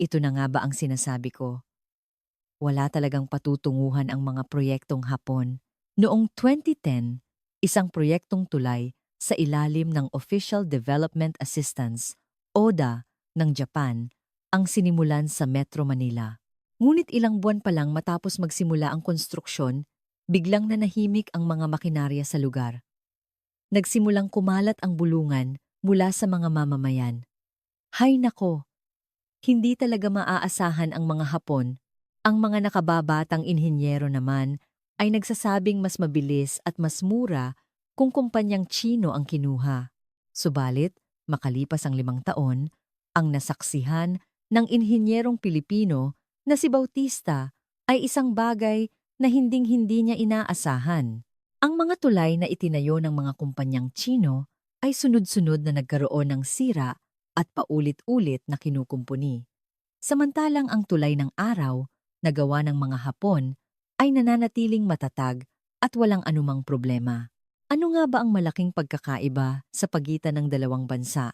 Ito na nga ba ang sinasabi ko? Wala talagang patutunguhan ang mga proyektong Hapon. Noong 2010, isang proyektong tulay sa ilalim ng Official Development Assistance, ODA, ng Japan, ang sinimulan sa Metro Manila. Ngunit ilang buwan pa lang matapos magsimula ang konstruksyon, biglang nanahimik ang mga makinarya sa lugar. Nagsimulang kumalat ang bulungan mula sa mga mamamayan. Hay nako, hindi talaga maaasahan ang mga Hapon. Ang mga nakababatang inhinyero naman ay nagsasabing mas mabilis at mas mura kung kumpanyang Tsino ang kinuha. Subalit, makalipas ang 5 taon, ang nasaksihan ng inhinyerong Pilipino na si Bautista ay isang bagay na hinding-hindi niya inaasahan. Ang mga tulay na itinayo ng mga kumpanyang Tsino ay sunod-sunod na nagkaroon ng sira at paulit-ulit na kinukumpuni. Samantalang ang tulay ng araw na gawa ng mga Hapon ay nananatiling matatag at walang anumang problema. Ano nga ba ang malaking pagkakaiba sa pagitan ng dalawang bansa?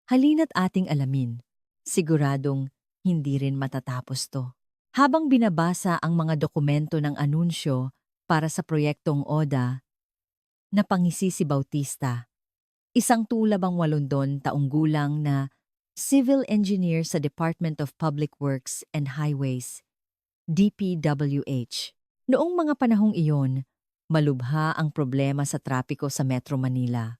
Halina't ating alamin. Siguradong hindi rin matatapos to. Habang binabasa ang mga dokumento ng anunsyo para sa proyektong ODA, napangisi si Bautista, isang tulabang 80 taong gulang na civil engineer sa Department of Public Works and Highways, DPWH. Noong mga panahong iyon, malubha ang problema sa trapiko sa Metro Manila.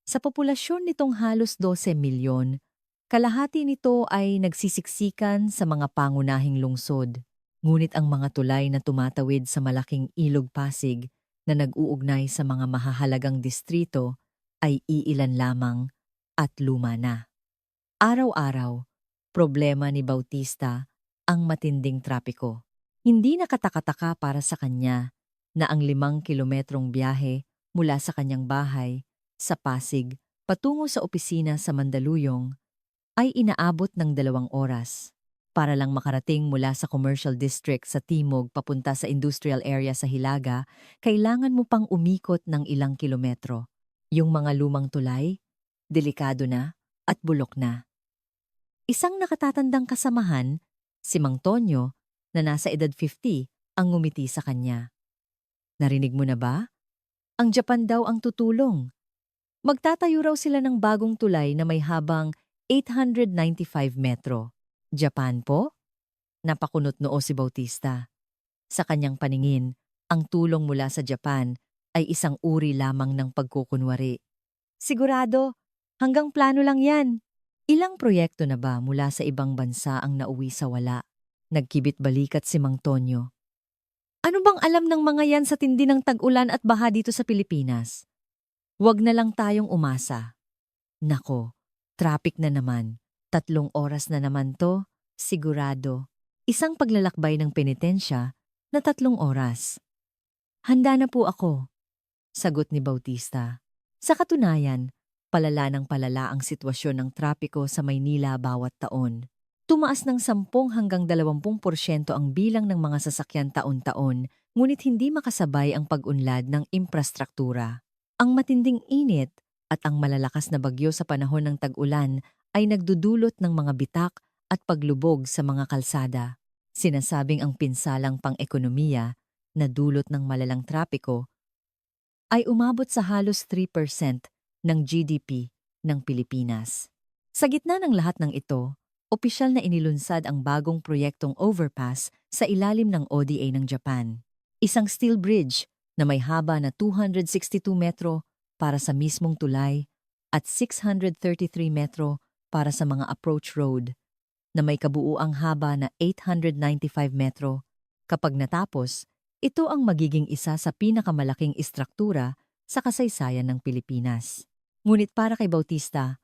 Sa populasyon nitong halos 12 milyon, kalahati nito ay nagsisiksikan sa mga pangunahing lungsod. Ngunit ang mga tulay na tumatawid sa malaking ilog Pasig na nag-uugnay sa mga mahahalagang distrito ay iilan lamang at luma na. Araw-araw, problema ni Bautista ang matinding trapiko. Hindi nakataka-taka para sa kanya na ang 5 kilometrong biyahe mula sa kanyang bahay sa Pasig patungo sa opisina sa Mandaluyong ay inaabot ng 2 oras. Para lang makarating mula sa commercial district sa Timog papunta sa industrial area sa Hilaga, kailangan mo pang umikot ng ilang kilometro. Yung mga lumang tulay, delikado na at bulok na. Isang nakatatandang kasamahan, si Mang Tonyo, na nasa edad 50, ang ngumiti sa kanya. Narinig mo na ba? Ang Japan daw ang tutulong. Magtatayo raw sila ng bagong tulay na may habang 895 metro. Japan po? Napakunot noo si Bautista. Sa kanyang paningin, ang tulong mula sa Japan ay isang uri lamang ng pagkukunwari. Sigurado, hanggang plano lang yan. Ilang proyekto na ba mula sa ibang bansa ang nauwi sa wala? Nagkibit-balikat si Mang Tonyo. Ano bang alam ng mga yan sa tindi ng tag-ulan at baha dito sa Pilipinas? Huwag na lang tayong umasa. Nako, traffic na naman. 3 oras na naman to, sigurado. Isang paglalakbay ng penitensya na 3 oras. Handa na po ako, sagot ni Bautista. Sa katunayan, palala ng palala ang sitwasyon ng trapiko sa Maynila bawat taon. Tumaas ng 10 hanggang 20% ang bilang ng mga sasakyan taon-taon, ngunit hindi makasabay ang pag-unlad ng infrastruktura. Ang matinding init at ang malalakas na bagyo sa panahon ng tag-ulan ay nagdudulot ng mga bitak at paglubog sa mga kalsada. Sinasabing ang pinsalang pang-ekonomiya na dulot ng malalang trapiko ay umabot sa halos 3% ng GDP ng Pilipinas. Sa gitna ng lahat ng ito, opisyal na inilunsad ang bagong proyektong overpass sa ilalim ng ODA ng Japan. Isang steel bridge na may haba na 262 metro para sa mismong tulay at 633 metro para sa mga approach road na may kabuuang haba na 895 metro. Kapag natapos, ito ang magiging isa sa pinakamalaking istruktura sa kasaysayan ng Pilipinas. Ngunit para kay Bautista,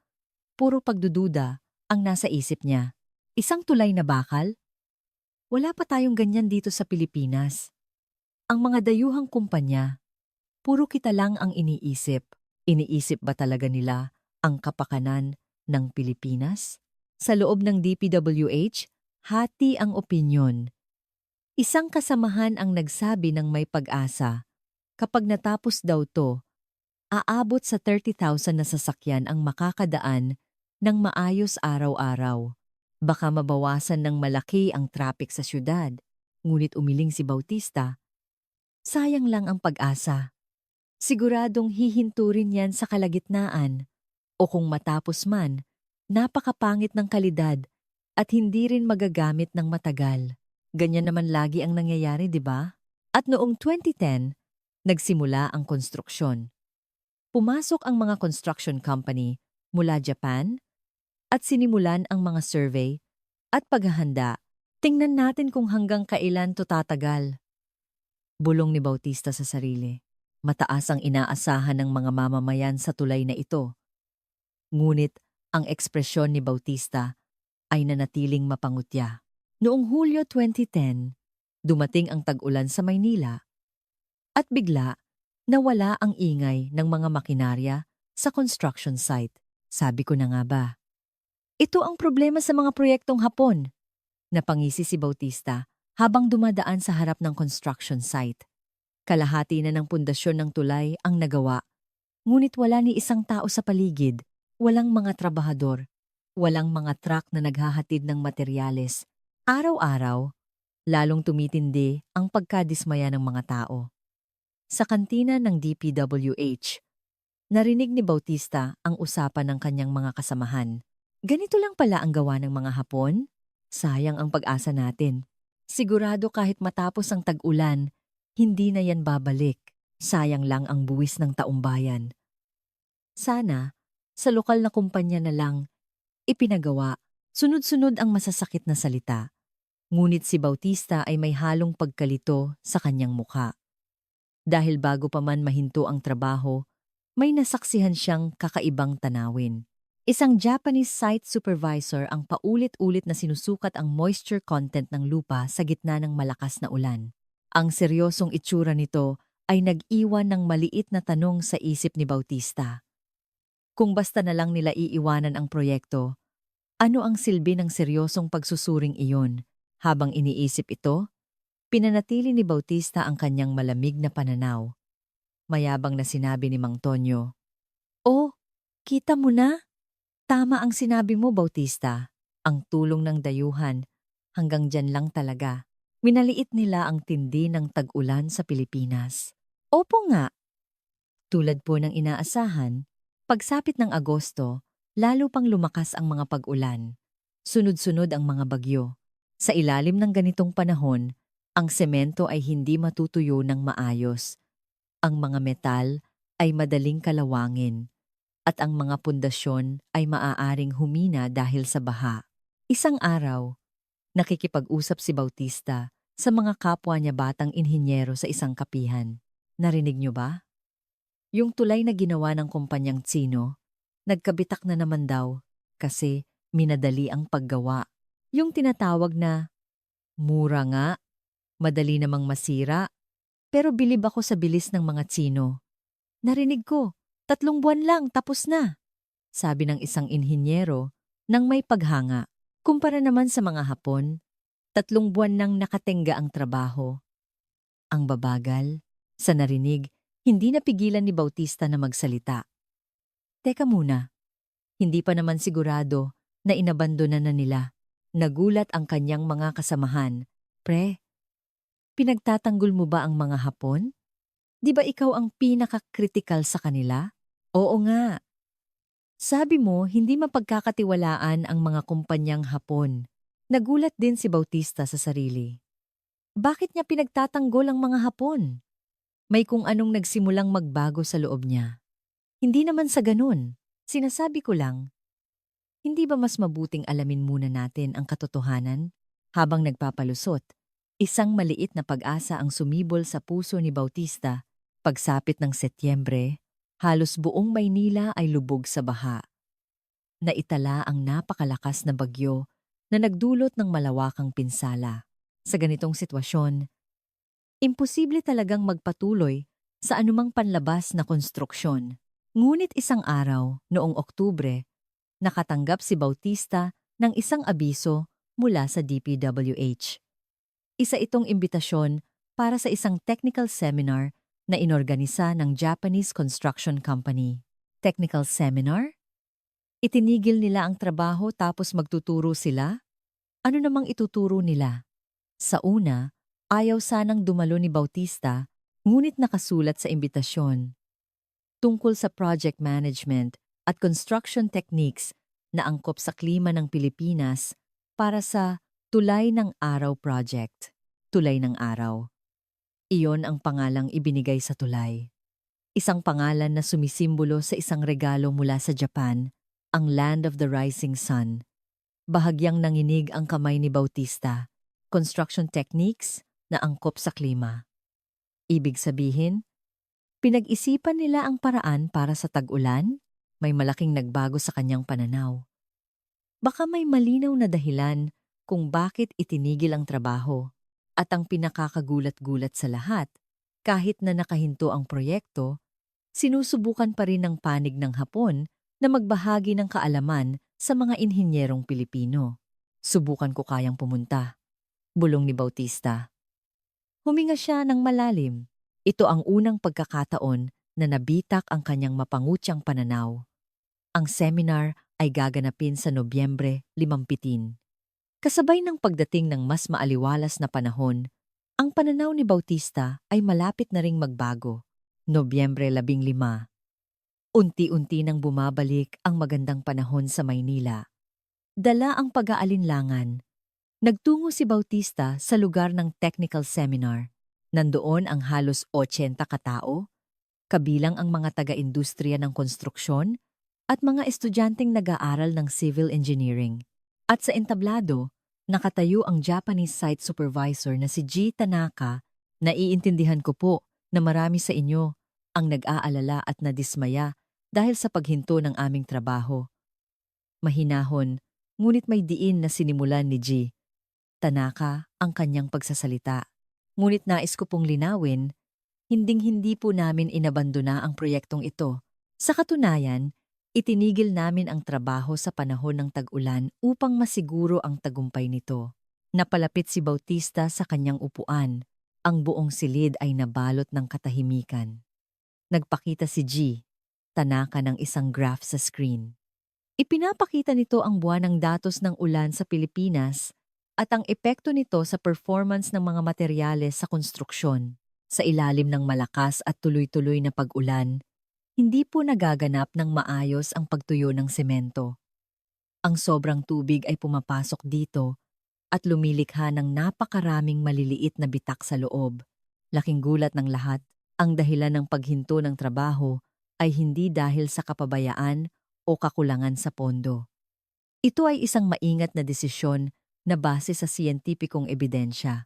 puro pagdududa ang nasa isip niya. Isang tulay na bakal? Wala pa tayong ganyan dito sa Pilipinas. Ang mga dayuhang kumpanya, puro kita lang ang iniisip. Iniisip ba talaga nila ang kapakanan ng Pilipinas? Sa loob ng DPWH, hati ang opinyon. Isang kasamahan ang nagsabi ng may pag-asa. Kapag natapos daw to, aabot sa 30,000 na sasakyan ang makakadaan ng maayos araw-araw. Baka mabawasan ng malaki ang traffic sa syudad. Ngunit umiling si Bautista. Sayang lang ang pag-asa. Siguradong hihinto rin yan sa kalagitnaan. O kung matapos man, napakapangit ng kalidad at hindi rin magagamit ng matagal. Ganyan naman lagi ang nangyayari, di ba? At noong 2010, nagsimula ang konstruksyon. Pumasok ang mga construction company mula Japan at sinimulan ang mga survey at paghahanda. Tingnan natin kung hanggang kailan to tatagal. Bulong ni Bautista sa sarili. Mataas ang inaasahan ng mga mamamayan sa tulay na ito. Ngunit ang ekspresyon ni Bautista ay nanatiling mapangutya. Noong Hulyo 2010, dumating ang tag-ulan sa Maynila at bigla nawala ang ingay ng mga makinarya sa construction site. Sabi ko na nga ba, ito ang problema sa mga proyektong Hapon. Napangisi si Bautista habang dumadaan sa harap ng construction site. Kalahati na ng pundasyon ng tulay ang nagawa, ngunit wala ni isang tao sa paligid, walang mga trabahador, walang mga truck na naghahatid ng materyales. Araw-araw, lalong tumitindi ang pagkadismaya ng mga tao. Sa kantina ng DPWH, narinig ni Bautista ang usapan ng kanyang mga kasamahan. Ganito lang pala ang gawa ng mga Hapon? Sayang ang pag-asa natin. Sigurado kahit matapos ang tag-ulan, hindi na yan babalik. Sayang lang ang buwis ng taumbayan. Sana, sa lokal na kumpanya na lang, ipinagawa, sunod-sunod ang masasakit na salita. Ngunit si Bautista ay may halong pagkalito sa kanyang mukha. Dahil bago pa man mahinto ang trabaho, may nasaksihan siyang kakaibang tanawin. Isang Japanese site supervisor ang paulit-ulit na sinusukat ang moisture content ng lupa sa gitna ng malakas na ulan. Ang seryosong itsura nito ay nag-iwan ng maliit na tanong sa isip ni Bautista. Kung basta na lang nila iiwanan ang proyekto, ano ang silbi ng seryosong pagsusuring iyon? Habang iniisip ito, pinanatili ni Bautista ang kanyang malamig na pananaw. Mayabang na sinabi ni Mang Tonyo, "Oh, kita mo na? Tama ang sinabi mo, Bautista. Ang tulong ng dayuhan, hanggang dyan lang talaga." Minaliit nila ang tindi ng tag-ulan sa Pilipinas. Opo nga. Tulad po ng inaasahan, pagsapit ng Agosto, lalo pang lumakas ang mga pag-ulan. Sunod-sunod ang mga bagyo. Sa ilalim ng ganitong panahon, ang semento ay hindi matutuyo ng maayos. Ang mga metal ay madaling kalawangin at ang mga pundasyon ay maaaring humina dahil sa baha. Isang araw, nakikipag-usap si Bautista sa mga kapwa niya batang inhinyero sa isang kapihan. Narinig niyo ba? Yung tulay na ginawa ng kumpanyang Tsino, nagkabitak na naman daw kasi minadali ang paggawa. Yung tinatawag na, mura nga, madali namang masira, pero bilib ako sa bilis ng mga Tsino. Narinig ko, 3 buwan lang tapos na, sabi ng isang inhinyero nang may paghanga. Kumpara naman sa mga Hapon, 3 buwan nang nakatenga ang trabaho. Ang babagal, sa narinig, hindi napigilan ni Bautista na magsalita. Teka muna, hindi pa naman sigurado na inabandona na nila. Nagulat ang kanyang mga kasamahan. Pre, pinagtatanggol mo ba ang mga Hapon? Di ba ikaw ang pinaka-critical sa kanila? Oo nga. Sabi mo, hindi mapagkakatiwalaan ang mga kumpanyang Hapon. Nagulat din si Bautista sa sarili. Bakit niya pinagtatanggol ang mga Hapon? May kung anong nagsimulang magbago sa loob niya. Hindi naman sa ganun. Sinasabi ko lang, hindi ba mas mabuting alamin muna natin ang katotohanan? Habang nagpapalusot, isang maliit na pag-asa ang sumibol sa puso ni Bautista. Pagsapit ng Setyembre, halos buong Maynila ay lubog sa baha. Naitala ang napakalakas na bagyo na nagdulot ng malawakang pinsala. Sa ganitong sitwasyon, imposible talagang magpatuloy sa anumang panlabas na konstruksyon. Ngunit isang araw, noong Oktubre, nakatanggap si Bautista ng isang abiso mula sa DPWH. Isa itong imbitasyon para sa isang technical seminar na inorganisa ng Japanese Construction Company. Technical seminar? Itinigil nila ang trabaho tapos magtuturo sila? Ano namang ituturo nila? Sa una, ayaw sanang dumalo ni Bautista, ngunit nakasulat sa imbitasyon tungkol sa project management at construction techniques na angkop sa klima ng Pilipinas para sa Tulay ng Araw Project. Tulay ng Araw. Iyon ang pangalang ibinigay sa tulay. Isang pangalan na sumisimbolo sa isang regalo mula sa Japan, ang Land of the Rising Sun. Bahagyang nanginig ang kamay ni Bautista, construction techniques na angkop sa klima. Ibig sabihin, pinag-isipan nila ang paraan para sa tag-ulan, may malaking nagbago sa kanyang pananaw. Baka may malinaw na dahilan kung bakit itinigil ang trabaho. At ang pinakakagulat-gulat sa lahat, kahit na nakahinto ang proyekto, sinusubukan pa rin ng panig ng Hapon na magbahagi ng kaalaman sa mga inhinyerong Pilipino. Subukan ko kayang pumunta, bulong ni Bautista. Huminga siya ng malalim. Ito ang unang pagkakataon na nabitak ang kanyang mapangutyang pananaw. Ang seminar ay gaganapin sa Nobyembre 5. Kasabay ng pagdating ng mas maaliwalas na panahon, ang pananaw ni Bautista ay malapit na ring magbago. Nobyembre 15. Unti-unti nang bumabalik ang magandang panahon sa Maynila. Dala ang pag-aalinlangan. Nagtungo si Bautista sa lugar ng technical seminar. Nandoon ang halos 80 katao, kabilang ang mga taga-industriya ng konstruksyon at mga estudyanteng nag-aaral ng civil engineering. At sa entablado, nakatayo ang Japanese site supervisor na si G. Tanaka. Naiintindihan ko po na marami sa inyo ang nag-aalala at nadismaya dahil sa paghinto ng aming trabaho. Mahinahon, ngunit may diin na sinimulan ni G. Tanaka ang kanyang pagsasalita. Ngunit nais ko pong linawin, hinding-hindi po namin inabandona ang proyektong ito. Sa katunayan, itinigil namin ang trabaho sa panahon ng tag-ulan upang masiguro ang tagumpay nito. Napalapit si Bautista sa kanyang upuan. Ang buong silid ay nabalot ng katahimikan. Nagpakita si G. Tanaka ng isang graph sa screen. Ipinapakita nito ang buwanang datos ng ulan sa Pilipinas at ang epekto nito sa performance ng mga materyales sa konstruksyon. Sa ilalim ng malakas at tuloy-tuloy na pag-ulan, hindi po nagaganap ng maayos ang pagtuyo ng semento. Ang sobrang tubig ay pumapasok dito at lumilikha ng napakaraming maliliit na bitak sa loob. Laking gulat ng lahat, ang dahilan ng paghinto ng trabaho ay hindi dahil sa kapabayaan o kakulangan sa pondo. Ito ay isang maingat na desisyon na base sa siyentipikong ebidensya.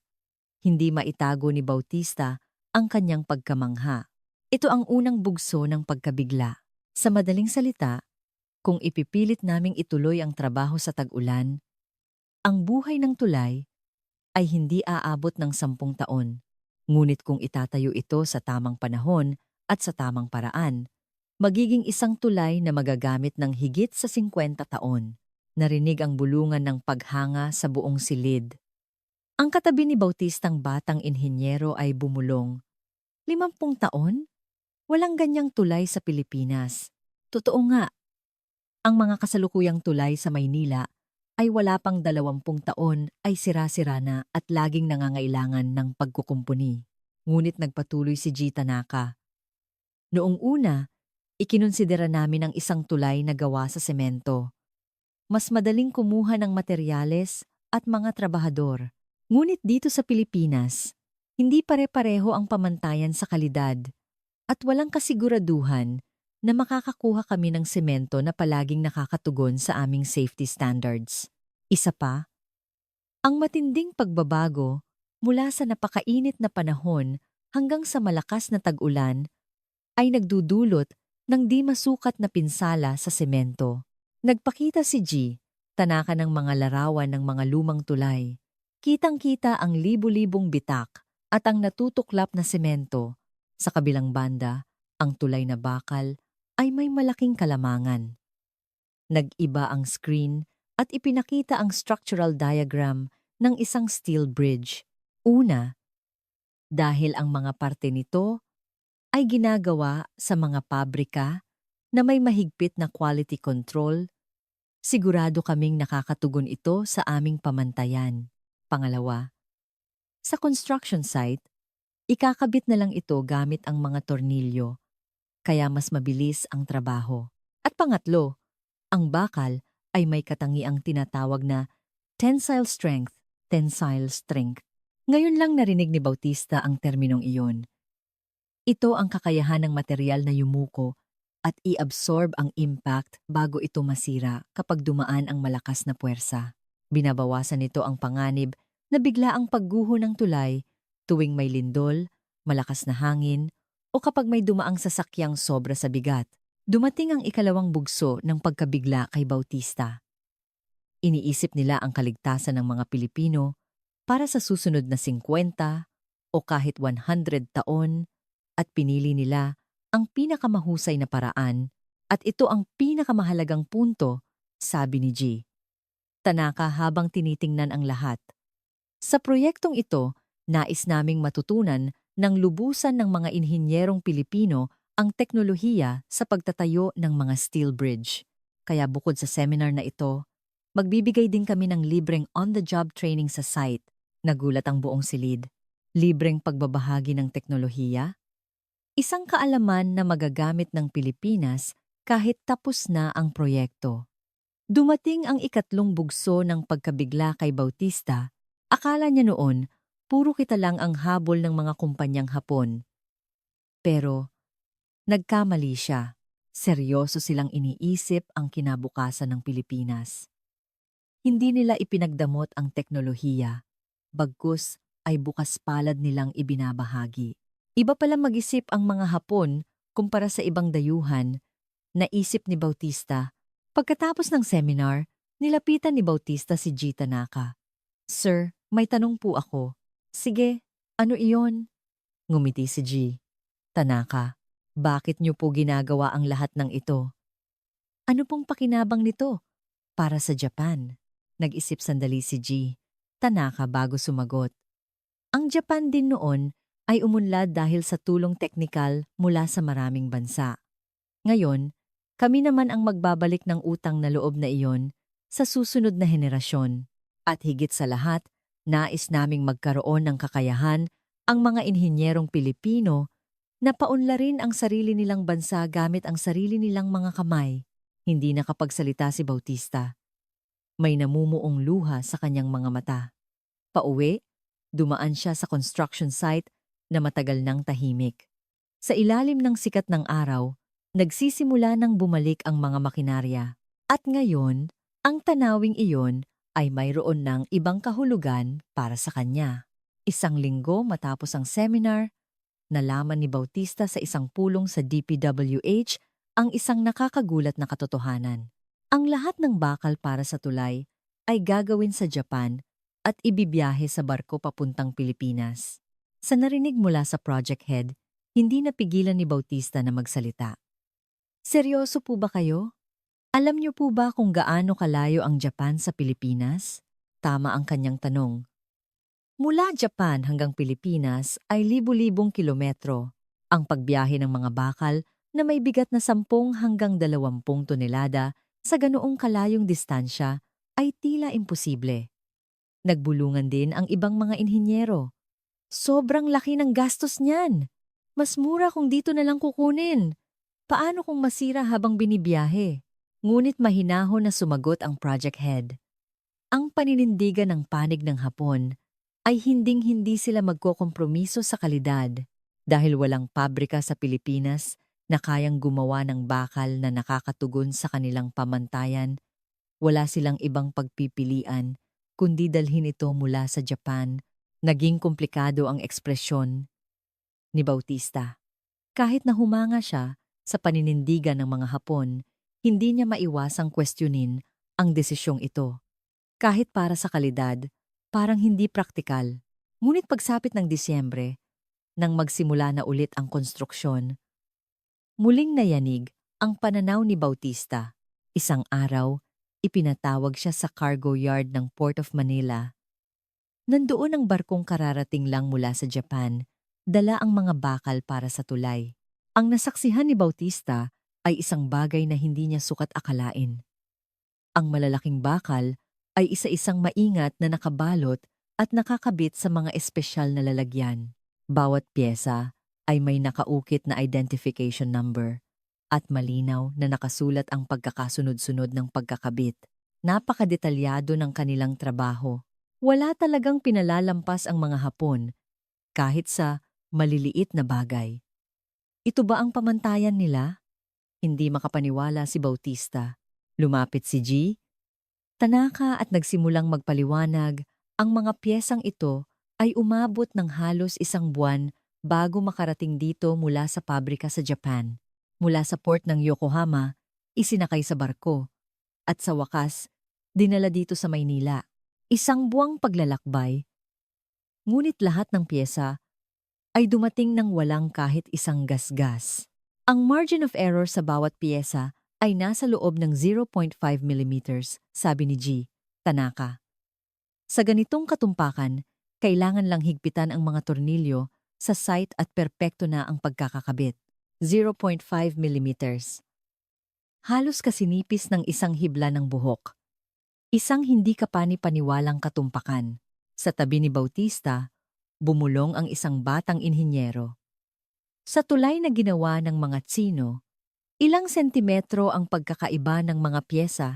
Hindi maitago ni Bautista ang kanyang pagkamangha. Ito ang unang bugso ng pagkabigla. Sa madaling salita, kung ipipilit naming ituloy ang trabaho sa tag-ulan, ang buhay ng tulay ay hindi aabot ng 10 taon. Ngunit kung itatayo ito sa tamang panahon at sa tamang paraan, magiging isang tulay na magagamit ng higit sa 50 taon. Narinig ang bulungan ng paghanga sa buong silid. Ang katabi ni Bautistang batang inhinyero ay bumulong. 50 taon? Walang ganyang tulay sa Pilipinas. Totoo nga, ang mga kasalukuyang tulay sa Maynila ay wala pang 20 taon ay sira-sira na at laging nangangailangan ng pagkukumpuni. Ngunit nagpatuloy si G. Tanaka. Noong una, ikinonsidera namin ang isang tulay na gawa sa semento. Mas madaling kumuha ng materyales at mga trabahador. Ngunit dito sa Pilipinas, hindi pare-pareho ang pamantayan sa kalidad at walang kasiguraduhan na makakakuha kami ng semento na palaging nakakatugon sa aming safety standards. Isa pa, ang matinding pagbabago mula sa napakainit na panahon hanggang sa malakas na tag-ulan ay nagdudulot ng di masukat na pinsala sa semento. Nagpakita si G. Tanaka ng mga larawan ng mga lumang tulay. Kitang-kita ang libu-libong bitak at ang natutuklap na semento. Sa kabilang banda, ang tulay na bakal ay may malaking kalamangan. Nag-iba ang screen at ipinakita ang structural diagram ng isang steel bridge. Una, dahil ang mga parte nito ay ginagawa sa mga pabrika na may mahigpit na quality control, Sigurado kaming nakakatugon ito sa aming pamantayan. Pangalawa, sa construction site, ikakabit na lang ito gamit ang mga tornilyo, kaya mas mabilis ang trabaho. At pangatlo, ang bakal ay may katangiang tinatawag na tensile strength, tensile strength. Ngayon lang narinig ni Bautista ang terminong iyon. Ito ang kakayahan ng material na yumuko at i-absorb ang impact bago ito masira kapag dumaan ang malakas na puwersa. Binabawasan nito ang panganib na bigla ang pagguho ng tulay tuwing may lindol, malakas na hangin, o kapag may dumaang sasakyang sobra sa bigat. Dumating ang ikalawang bugso ng pagkabigla kay Bautista. Iniisip nila ang kaligtasan ng mga Pilipino para sa susunod na 50 o kahit 100 taon at pinili nila ang pinakamahusay na paraan at ito ang pinakamahalagang punto, sabi ni G. Tanaka habang tinitingnan ang lahat. Sa proyektong ito, nais naming matutunan ng lubusan ng mga inhinyerong Pilipino ang teknolohiya sa pagtatayo ng mga steel bridge. Kaya bukod sa seminar na ito, magbibigay din kami ng libreng on-the-job training sa site. Nagulat ang buong silid. Libreng pagbabahagi ng teknolohiya? Isang kaalaman na magagamit ng Pilipinas kahit tapos na ang proyekto. Dumating ang ikatlong bugso ng pagkabigla kay Bautista. Akala niya noon, puro kita lang ang habol ng mga kumpanyang Hapon. Pero, nagkamali siya. Seryoso silang iniisip ang kinabukasan ng Pilipinas. Hindi nila ipinagdamot ang teknolohiya, bagkus ay bukas palad nilang ibinabahagi. Iba pala mag-isip ang mga Hapon kumpara sa ibang dayuhan, naisip ni Bautista. Pagkatapos ng seminar, nilapitan ni Bautista si G. Tanaka. Sir, may tanong po ako. Sige, ano iyon? Ngumiti si G. Tanaka, bakit niyo po ginagawa ang lahat ng ito? Ano pong pakinabang nito? Para sa Japan. Nag-isip sandali si G. Tanaka bago sumagot. Ang Japan din noon ay umunlad dahil sa tulong teknikal mula sa maraming bansa. Ngayon, kami naman ang magbabalik ng utang na loob na iyon sa susunod na henerasyon. At higit sa lahat, nais naming magkaroon ng kakayahan ang mga inhinyerong Pilipino na paunlarin ang sarili nilang bansa gamit ang sarili nilang mga kamay. Hindi nakapagsalita si Bautista. May namumuong luha sa kanyang mga mata. Pauwi, dumaan siya sa construction site na matagal nang tahimik. Sa ilalim ng sikat ng araw, nagsisimula nang bumalik ang mga makinarya. At ngayon, ang tanawing iyon ay mayroon ng ibang kahulugan para sa kanya. Isang linggo matapos ang seminar, nalaman ni Bautista sa isang pulong sa DPWH ang isang nakakagulat na katotohanan. Ang lahat ng bakal para sa tulay ay gagawin sa Japan at ibibiyahe sa barko papuntang Pilipinas. Sa narinig mula sa project head, hindi napigilan ni Bautista na magsalita. Seryoso po ba kayo? Alam niyo po ba kung gaano kalayo ang Japan sa Pilipinas? Tama ang kanyang tanong. Mula Japan hanggang Pilipinas ay libu-libong kilometro. Ang pagbiyahe ng mga bakal na may bigat na 10 hanggang 20 tonelada sa ganoong kalayong distansya ay tila imposible. Nagbulungan din ang ibang mga inhinyero. Sobrang laki ng gastos niyan. Mas mura kung dito na lang kukunin. Paano kung masira habang binibiyahe? Ngunit mahinahon na sumagot ang project head. Ang paninindigan ng panig ng Hapon ay hinding-hindi sila magkokompromiso sa kalidad dahil walang pabrika sa Pilipinas na kayang gumawa ng bakal na nakakatugon sa kanilang pamantayan. Wala silang ibang pagpipilian kundi dalhin ito mula sa Japan. Naging komplikado ang ekspresyon ni Bautista. Kahit na humanga siya sa paninindigan ng mga Hapon, hindi niya maiwasang questionin ang desisyong ito. Kahit para sa kalidad, parang hindi praktikal. Ngunit pagsapit ng Disyembre, nang magsimula na ulit ang konstruksyon, muling nayanig ang pananaw ni Bautista. Isang araw, ipinatawag siya sa cargo yard ng Port of Manila. Nandoon ang barkong kararating lang mula sa Japan, dala ang mga bakal para sa tulay. Ang nasaksihan ni Bautista ay isang bagay na hindi niya sukat akalain. Ang malalaking bakal ay isa-isang maingat na nakabalot at nakakabit sa mga espesyal na lalagyan. Bawat pyesa ay may nakaukit na identification number at malinaw na nakasulat ang pagkakasunod-sunod ng pagkakabit. Napakadetalyado ng kanilang trabaho. Wala talagang pinalalampas ang mga Hapon kahit sa maliliit na bagay. Ito ba ang pamantayan nila? Hindi makapaniwala si Bautista. Lumapit si G, Tanaka at nagsimulang magpaliwanag. Ang mga piyesang ito ay umabot ng halos 1 buwan bago makarating dito mula sa pabrika sa Japan. Mula sa port ng Yokohama, isinakay sa barko at sa wakas, dinala dito sa Maynila. 1 buwang paglalakbay, ngunit lahat ng piyesa ay dumating ng walang kahit isang gasgas. Ang margin of error sa bawat piyesa ay nasa loob ng 0.5 millimeters, sabi ni G. Tanaka. Sa ganitong katumpakan, kailangan lang higpitan ang mga tornilyo sa site at perpekto na ang pagkakakabit. 0.5 millimeters. Halos kasinipis ng isang hibla ng buhok. Isang hindi kapani-paniwalang katumpakan. Sa tabi ni Bautista, bumulong ang isang batang inhinyero. Sa tulay na ginawa ng mga Tsino, ilang sentimetro ang pagkakaiba ng mga pyesa,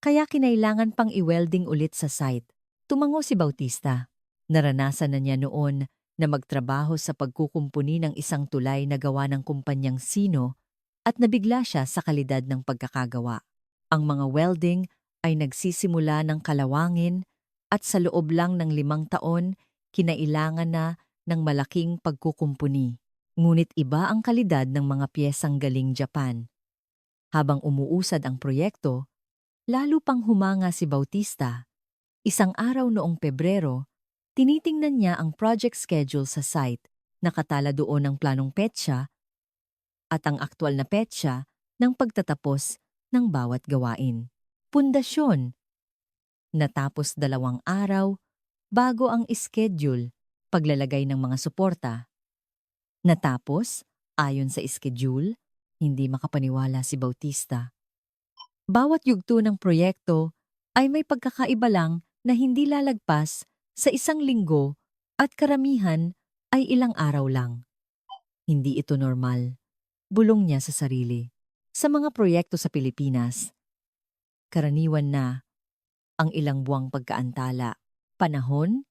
kaya kinailangan pang i-welding ulit sa site. Tumango si Bautista. Naranasan na niya noon na magtrabaho sa pagkukumpuni ng isang tulay na gawa ng kumpanyang Sino at nabigla siya sa kalidad ng pagkakagawa. Ang mga welding ay nagsisimula ng kalawangin at sa loob lang ng 5 taon, kinailangan na ng malaking pagkukumpuni. Ngunit iba ang kalidad ng mga piyesang galing Japan. Habang umuusad ang proyekto, lalo pang humanga si Bautista. Isang araw noong Pebrero, tinitingnan niya ang project schedule sa site, nakatala doon ang planong petsa at ang aktwal na petsa ng pagtatapos ng bawat gawain. Pundasyon. Natapos 2 araw bago ang schedule, paglalagay ng mga suporta. Natapos, ayon sa schedule, hindi makapaniwala si Bautista. Bawat yugto ng proyekto ay may pagkakaiba lang na hindi lalagpas sa 1 linggo at karamihan ay ilang araw lang. Hindi ito normal. Bulong niya sa sarili. Sa mga proyekto sa Pilipinas, karaniwan na ang ilang buwang pagkaantala, panahon,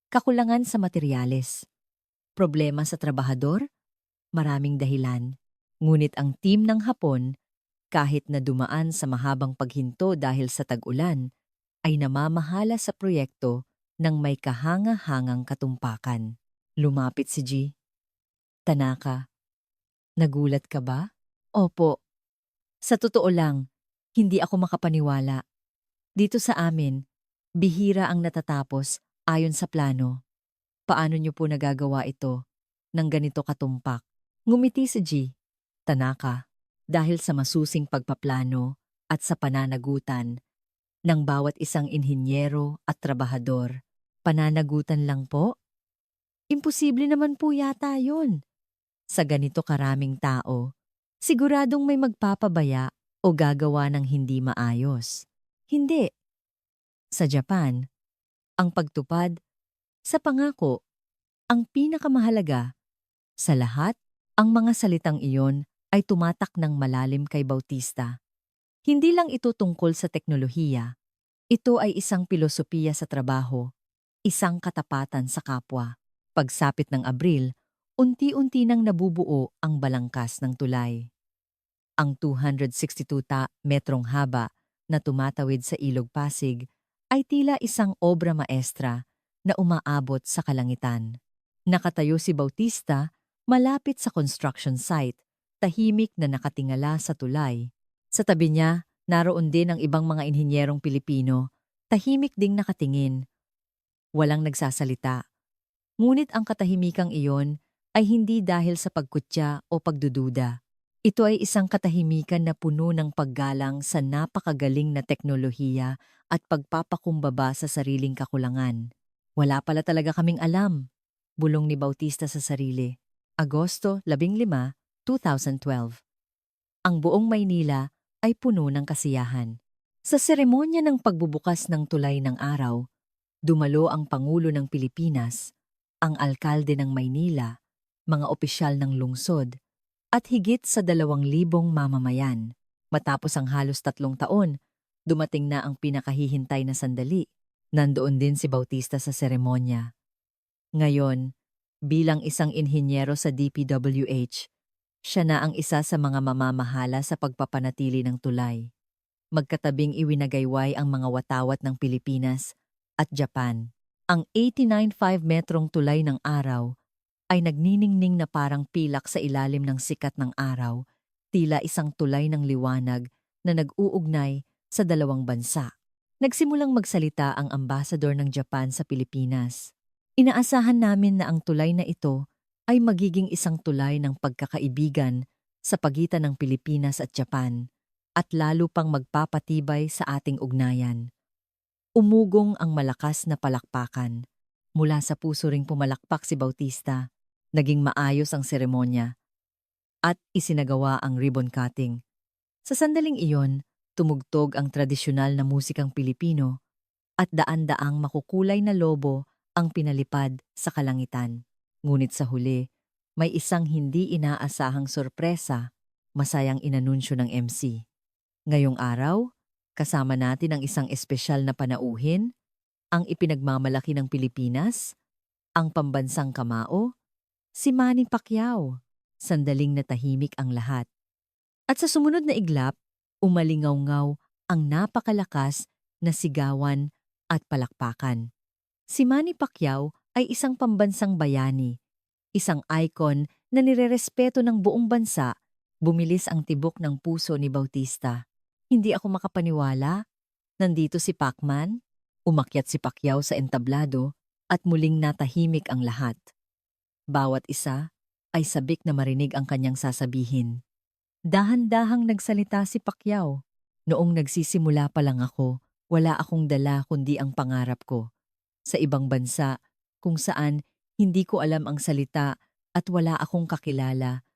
kakulangan sa materyales, problema sa trabahador, maraming dahilan. Ngunit ang team ng Hapon, kahit na dumaan sa mahabang paghinto dahil sa tag-ulan, ay namamahala sa proyekto ng may kahanga-hangang katumpakan. Lumapit si G. Tanaka, nagulat ka ba? Opo. Sa totoo lang, hindi ako makapaniwala. Dito sa amin, bihira ang natatapos ayon sa plano. Paano niyo po nagagawa ito ng ganito katumpak? Ngumiti si G. Tanaka, dahil sa masusing pagpaplano at sa pananagutan ng bawat isang inhinyero at trabahador. Pananagutan lang po? Imposible naman po yata yun. Sa ganito karaming tao, siguradong may magpapabaya o gagawa ng hindi maayos. Hindi. Sa Japan, ang pagtupad sa pangako ang pinakamahalaga. Sa lahat, ang mga salitang iyon ay tumatak ng malalim kay Bautista. Hindi lang ito tungkol sa teknolohiya. Ito ay isang pilosopiya sa trabaho, isang katapatan sa kapwa. Pagsapit ng Abril, unti-unti nang nabubuo ang balangkas ng tulay. Ang 262 metrong haba na tumatawid sa Ilog Pasig ay tila isang obra maestra na umaabot sa kalangitan. Nakatayo si Bautista malapit sa construction site, tahimik na nakatingala sa tulay. Sa tabi niya, naroon din ang ibang mga inhinyerong Pilipino, tahimik ding nakatingin. Walang nagsasalita. Ngunit ang katahimikang iyon ay hindi dahil sa pagkutya o pagdududa. Ito ay isang katahimikan na puno ng paggalang sa napakagaling na teknolohiya at pagpapakumbaba sa sariling kakulangan. Wala pala talaga kaming alam, bulong ni Bautista sa sarili. Agosto 15, 2012. Ang buong Maynila ay puno ng kasiyahan. Sa seremonya ng pagbubukas ng tulay ng araw, dumalo ang Pangulo ng Pilipinas, ang alkalde ng Maynila, mga opisyal ng lungsod, at higit sa 2,000 mamamayan. Matapos ang halos 3 taon, dumating na ang pinakahihintay na sandali. Nandoon din si Bautista sa seremonya. Ngayon, bilang isang inhinyero sa DPWH, siya na ang isa sa mga mamamahala sa pagpapanatili ng tulay. Magkatabing iwinagayway ang mga watawat ng Pilipinas at Japan. Ang 89.5 metrong tulay ng araw ay nagniningning na parang pilak sa ilalim ng sikat ng araw, tila isang tulay ng liwanag na nag-uugnay sa dalawang bansa. Nagsimulang magsalita ang ambasador ng Japan sa Pilipinas. Inaasahan namin na ang tulay na ito ay magiging isang tulay ng pagkakaibigan sa pagitan ng Pilipinas at Japan at lalo pang magpapatibay sa ating ugnayan. Umugong ang malakas na palakpakan. Mula sa puso ring pumalakpak si Bautista. Naging maayos ang seremonya at isinagawa ang ribbon cutting. Sa sandaling iyon, tumugtog ang tradisyonal na musikang Pilipino at daan-daang makukulay na lobo ang pinalipad sa kalangitan. Ngunit sa huli, may isang hindi inaasahang sorpresa, masayang inanunsyo ng MC. Ngayong araw, kasama natin ang isang espesyal na panauhin, ang ipinagmamalaki ng Pilipinas, ang pambansang kamao, si Manny Pacquiao. Sandaling natahimik ang lahat. At sa sumunod na iglap, umalingaw-ngaw ang napakalakas na sigawan at palakpakan. Si Manny Pacquiao ay isang pambansang bayani, isang icon na nirerespeto ng buong bansa. Bumilis ang tibok ng puso ni Bautista. Hindi ako makapaniwala. Nandito si Pacman. Umakyat si Pacquiao sa entablado at muling natahimik ang lahat. Bawat isa ay sabik na marinig ang kanyang sasabihin. Dahan-dahang nagsalita si Pacquiao. Noong nagsisimula pa lang ako, wala akong dala kundi ang pangarap ko. Sa ibang bansa, kung saan hindi ko alam ang salita at wala akong kakilala,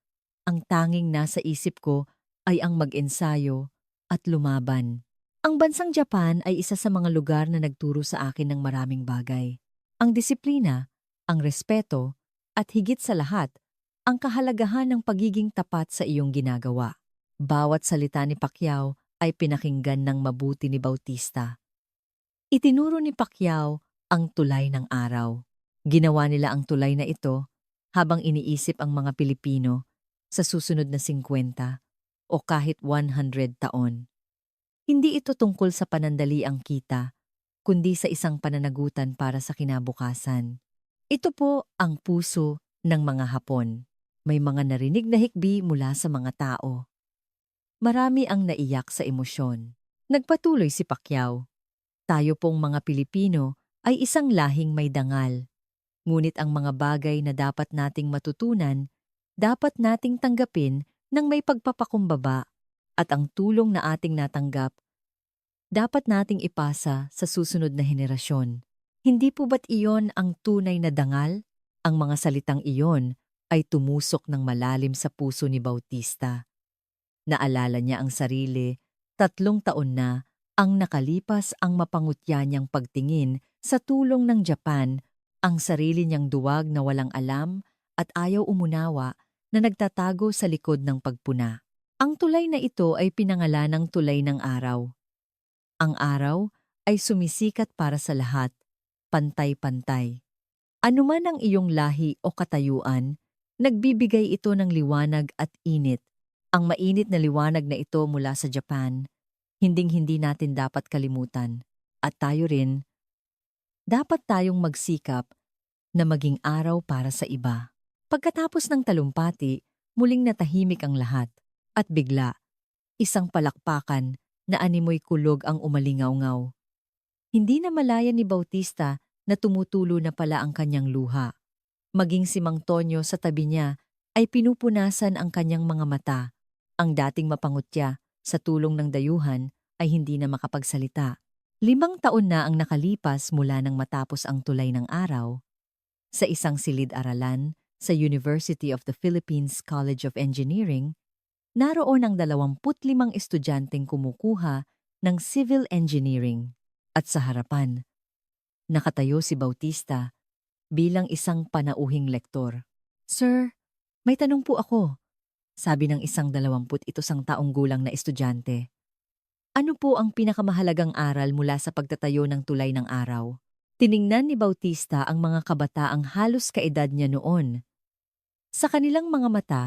ang tanging nasa isip ko ay ang mag-ensayo at lumaban. Ang bansang Japan ay isa sa mga lugar na nagturo sa akin ng maraming bagay. Ang disiplina, ang respeto, at higit sa lahat, ang kahalagahan ng pagiging tapat sa iyong ginagawa. Bawat salita ni Pacquiao ay pinakinggan ng mabuti ni Bautista. Itinuro ni Pacquiao ang tulay ng araw. Ginawa nila ang tulay na ito habang iniisip ang mga Pilipino sa susunod na 50 o kahit 100 taon. Hindi ito tungkol sa panandaliang kita, kundi sa isang pananagutan para sa kinabukasan. Ito po ang puso ng mga Hapon. May mga narinig na hikbi mula sa mga tao. Marami ang naiyak sa emosyon. Nagpatuloy si Pacquiao. Tayo pong mga Pilipino ay isang lahing may dangal. Ngunit ang mga bagay na dapat nating matutunan, dapat nating tanggapin ng may pagpapakumbaba at ang tulong na ating natanggap, dapat nating ipasa sa susunod na henerasyon. Hindi po ba't iyon ang tunay na dangal? Ang mga salitang iyon ay tumusok ng malalim sa puso ni Bautista. Naalala niya ang sarili, 3 taon na ang nakalipas ang mapangutya niyang pagtingin sa tulong ng Japan, ang sarili niyang duwag na walang alam at ayaw umunawa na nagtatago sa likod ng pagpuna. Ang tulay na ito ay pinangalanang tulay ng araw. Ang araw ay sumisikat para sa lahat, pantay-pantay. Anuman ang iyong lahi o katayuan, nagbibigay ito ng liwanag at init. Ang mainit na liwanag na ito mula sa Japan, hinding-hindi natin dapat kalimutan. At tayo rin, dapat tayong magsikap na maging araw para sa iba. Pagkatapos ng talumpati, muling natahimik ang lahat. At bigla, isang palakpakan na animoy kulog ang umalingaw-ngaw. Hindi na malaya ni Bautista na tumutulo na pala ang kanyang luha. Maging si Mang Tonyo sa tabi niya ay pinupunasan ang kanyang mga mata. Ang dating mapangutya sa tulong ng dayuhan ay hindi na makapagsalita. 5 taon na ang nakalipas mula nang matapos ang tulay ng araw. Sa isang silid-aralan sa University of the Philippines College of Engineering, naroon ang 25 estudyanteng kumukuha ng civil engineering. At sa harapan, nakatayo si Bautista bilang isang panauhing lektor. "Sir, may tanong po ako," sabi ng isang 21 taong gulang na estudyante. "Ano po ang pinakamahalagang aral mula sa pagtatayo ng tulay ng araw?" Tiningnan ni Bautista ang mga kabataang halos kaedad niya noon. Sa kanilang mga mata,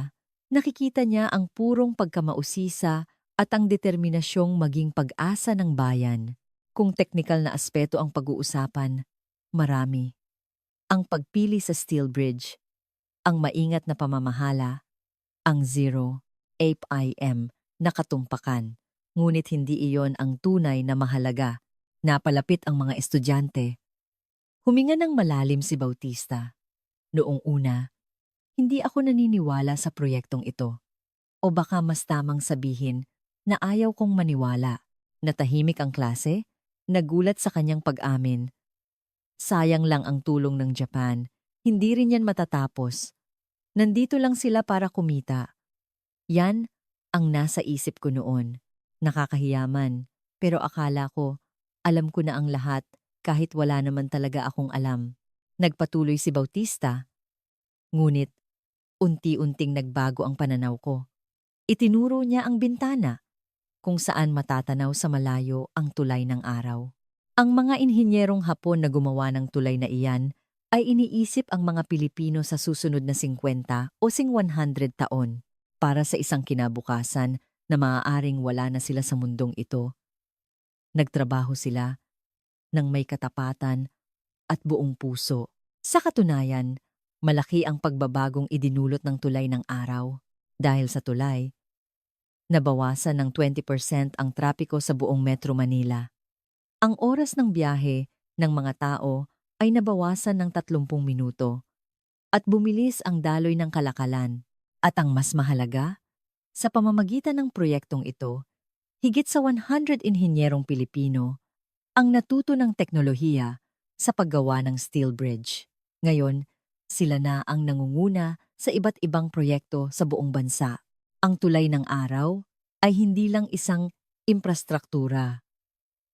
nakikita niya ang purong pagkamausisa at ang determinasyong maging pag-asa ng bayan. Kung teknikal na aspeto ang pag-uusapan, marami. Ang pagpili sa steel bridge, ang maingat na pamamahala, ang zero, APIM, na katumpakan. Ngunit hindi iyon ang tunay na mahalaga. Napalapit ang mga estudyante. Huminga ng malalim si Bautista. Noong una, hindi ako naniniwala sa proyektong ito. O baka mas tamang sabihin na ayaw kong maniwala. Natahimik ang klase, nagulat sa kanyang pag-amin. Sayang lang ang tulong ng Japan, hindi rin yan matatapos. Nandito lang sila para kumita. Yan ang nasa isip ko noon. Nakakahiyaman, pero akala ko, alam ko na ang lahat kahit wala naman talaga akong alam. Nagpatuloy si Bautista, ngunit unti-unting nagbago ang pananaw ko. Itinuro niya ang bintana kung saan matatanaw sa malayo ang tulay ng araw. Ang mga inhinyerong Hapon na gumawa ng tulay na iyan ay iniisip ang mga Pilipino sa susunod na 50 o 100 taon para sa isang kinabukasan na maaaring wala na sila sa mundong ito. Nagtrabaho sila ng may katapatan at buong puso. Sa katunayan, malaki ang pagbabagong idinulot ng tulay ng araw. Dahil sa tulay, nabawasan ng 20% ang trapiko sa buong Metro Manila. Ang oras ng biyahe ng mga tao ay nabawasan ng 30 minuto at bumilis ang daloy ng kalakalan. At ang mas mahalaga, sa pamamagitan ng proyektong ito, higit sa 100 inhinyerong Pilipino ang natuto ng teknolohiya sa paggawa ng steel bridge. Ngayon, sila na ang nangunguna sa iba't ibang proyekto sa buong bansa. Ang tulay ng araw ay hindi lang isang infrastruktura.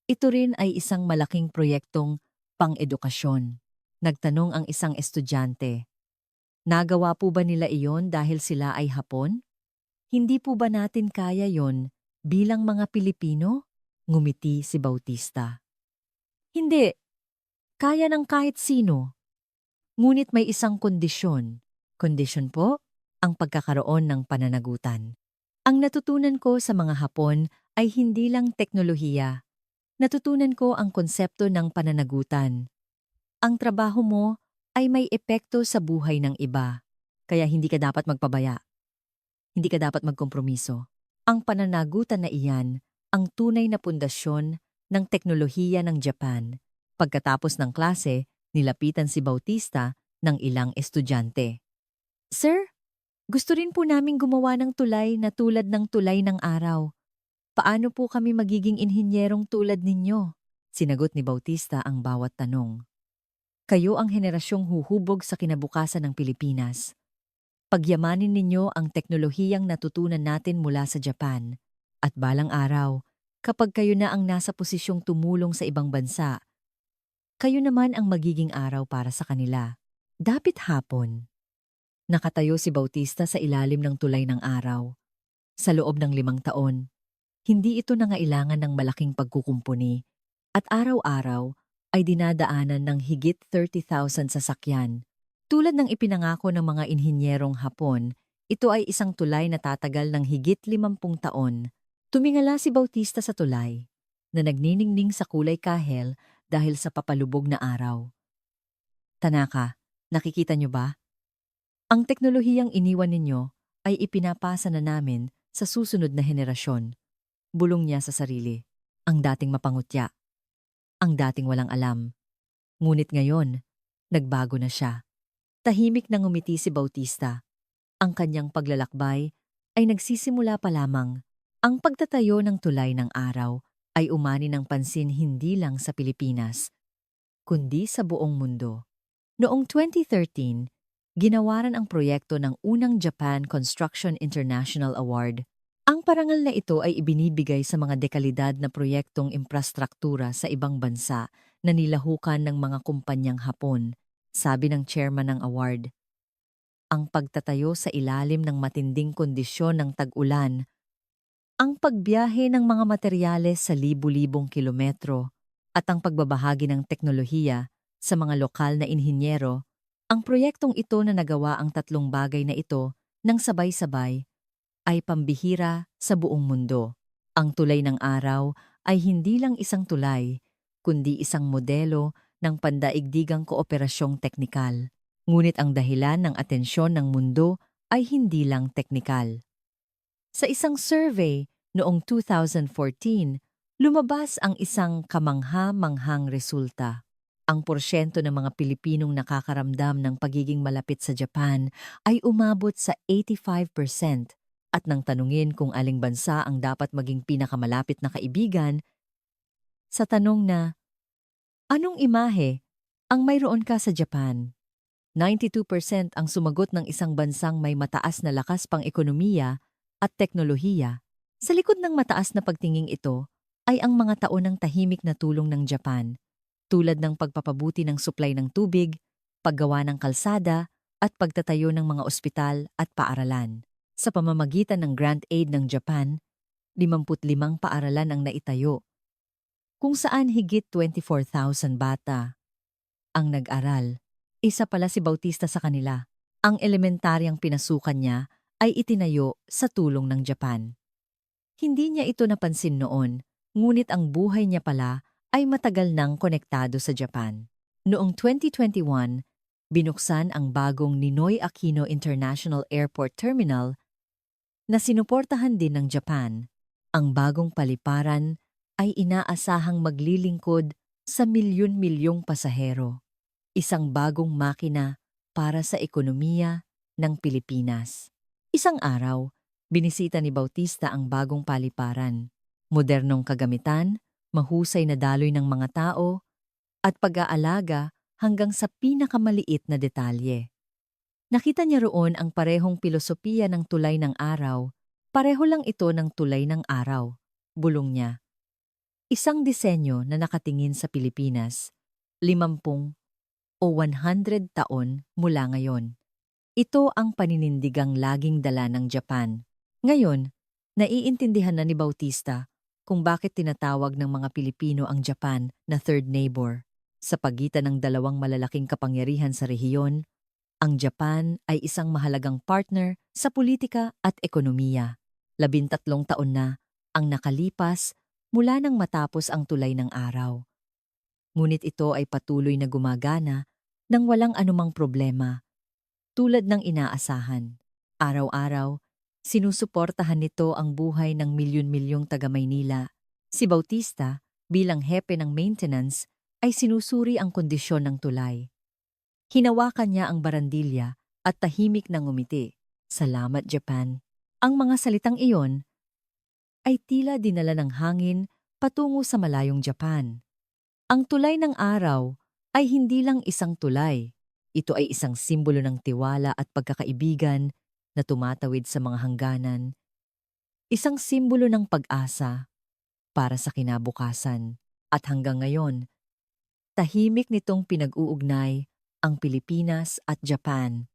Ito rin ay isang malaking proyektong pang-edukasyon. Nagtanong ang isang estudyante, "Nagawa po ba nila iyon dahil sila ay Hapon? Hindi po ba natin kaya yon bilang mga Pilipino?" Ngumiti si Bautista. "Hindi, kaya ng kahit sino. Ngunit may isang kondisyon." "Kondisyon po?" "Ang pagkakaroon ng pananagutan." Ang natutunan ko sa mga Hapon ay hindi lang teknolohiya. Natutunan ko ang konsepto ng pananagutan. Ang trabaho mo ay may epekto sa buhay ng iba, kaya hindi ka dapat magpabaya. Hindi ka dapat magkompromiso. Ang pananagutan na iyan ang tunay na pundasyon ng teknolohiya ng Japan. Pagkatapos ng klase, nilapitan si Bautista ng ilang estudyante. "Sir, gusto rin po naming gumawa ng tulay na tulad ng tulay ng araw. Paano po kami magiging inhinyerong tulad ninyo?" Sinagot ni Bautista ang bawat tanong. "Kayo ang henerasyong huhubog sa kinabukasan ng Pilipinas. Pagyamanin ninyo ang teknolohiyang natutunan natin mula sa Japan. At balang araw, kapag kayo na ang nasa posisyong tumulong sa ibang bansa, kayo naman ang magiging araw para sa kanila." Dapit hapon, nakatayo si Bautista sa ilalim ng tulay ng araw. Sa loob ng 5 taon, hindi ito nangailangan ng malaking pagkukumpuni at araw-araw ay dinadaanan ng higit 30,000 sasakyan. Tulad ng ipinangako ng mga inhinyerong Hapon, ito ay isang tulay na tatagal ng higit 50 taon. Tumingala si Bautista sa tulay, na nagniningning sa kulay kahel dahil sa papalubog na araw. "Tanaka, nakikita niyo ba? Ang teknolohiyang iniwan ninyo ay ipinapasa na namin sa susunod na henerasyon." Bulong niya sa sarili. Ang dating mapangutya. Ang dating walang alam. Ngunit ngayon, nagbago na siya. Tahimik na ngumiti si Bautista. Ang kanyang paglalakbay ay nagsisimula pa lamang. Ang pagtatayo ng tulay ng araw ay umani ng pansin hindi lang sa Pilipinas, kundi sa buong mundo. Noong 2013, ginawaran ang proyekto ng unang Japan Construction International Award Ang parangal na ito ay ibinibigay sa mga dekalidad na proyektong infrastruktura sa ibang bansa na nilahukan ng mga kumpanyang Hapon, sabi ng chairman ng award. Ang pagtatayo sa ilalim ng matinding kondisyon ng tag-ulan, ang pagbiyahe ng mga materyales sa libu-libong kilometro, at ang pagbabahagi ng teknolohiya sa mga lokal na inhinyero, ang proyektong ito na nagawa ang tatlong bagay na ito ng sabay-sabay ay pambihira sa buong mundo. Ang tulay ng araw ay hindi lang isang tulay, kundi isang modelo ng pandaigdigang kooperasyong teknikal. Ngunit ang dahilan ng atensyon ng mundo ay hindi lang teknikal. Sa isang survey noong 2014, lumabas ang isang kamangha-manghang resulta. Ang porsyento ng mga Pilipinong nakakaramdam ng pagiging malapit sa Japan ay umabot sa 85%. At nang tanungin kung aling bansa ang dapat maging pinakamalapit na kaibigan, sa tanong na, anong imahe ang mayroon ka sa Japan? 92% ang sumagot ng isang bansang may mataas na lakas pang ekonomiya at teknolohiya. Sa likod ng mataas na pagtinging ito ay ang mga taon ng tahimik na tulong ng Japan, tulad ng pagpapabuti ng supply ng tubig, paggawa ng kalsada, at pagtatayo ng mga ospital at paaralan. Sa pamamagitan ng grant aid ng Japan, 55 paaralan ang naitayo, kung saan higit 24,000 bata ang nag-aral. Isa pala si Bautista sa kanila. Ang elementaryang pinasukan niya ay itinayo sa tulong ng Japan. Hindi niya ito napansin noon, ngunit ang buhay niya pala ay matagal nang konektado sa Japan. Noong 2021, binuksan ang bagong Ninoy Aquino International Airport Terminal na sinuportahan din ng Japan. Ang bagong paliparan ay inaasahang maglilingkod sa milyon-milyong pasahero. Isang bagong makina para sa ekonomiya ng Pilipinas. Isang araw, binisita ni Bautista ang bagong paliparan. Modernong kagamitan, mahusay na daloy ng mga tao, at pag-aalaga hanggang sa pinakamaliit na detalye. Nakita niya roon ang parehong pilosopiya ng tulay ng araw. Pareho lang ito ng tulay ng araw, bulong niya. Isang disenyo na nakatingin sa Pilipinas, 50 o 100 taon mula ngayon. Ito ang paninindigang laging dala ng Japan. Ngayon, naiintindihan na ni Bautista kung bakit tinatawag ng mga Pilipino ang Japan na third neighbor. Sa pagitan ng dalawang malalaking kapangyarihan sa rehiyon, ang Japan ay isang mahalagang partner sa politika at ekonomiya. 13 taon na ang nakalipas mula nang matapos ang tulay ng araw. Ngunit ito ay patuloy na gumagana nang walang anumang problema, tulad ng inaasahan. Araw-araw, sinusuportahan nito ang buhay ng milyon-milyong taga-Maynila. Si Bautista, bilang hepe ng maintenance, ay sinusuri ang kondisyon ng tulay. Hinawakan niya ang barandilya at tahimik na ngumiti. Salamat, Japan. Ang mga salitang iyon ay tila dinala ng hangin patungo sa malayong Japan. Ang tulay ng araw ay hindi lang isang tulay. Ito ay isang simbolo ng tiwala at pagkakaibigan na tumatawid sa mga hangganan. Isang simbolo ng pag-asa para sa kinabukasan. At hanggang ngayon, tahimik nitong pinag-uugnay ang Pilipinas at Japan.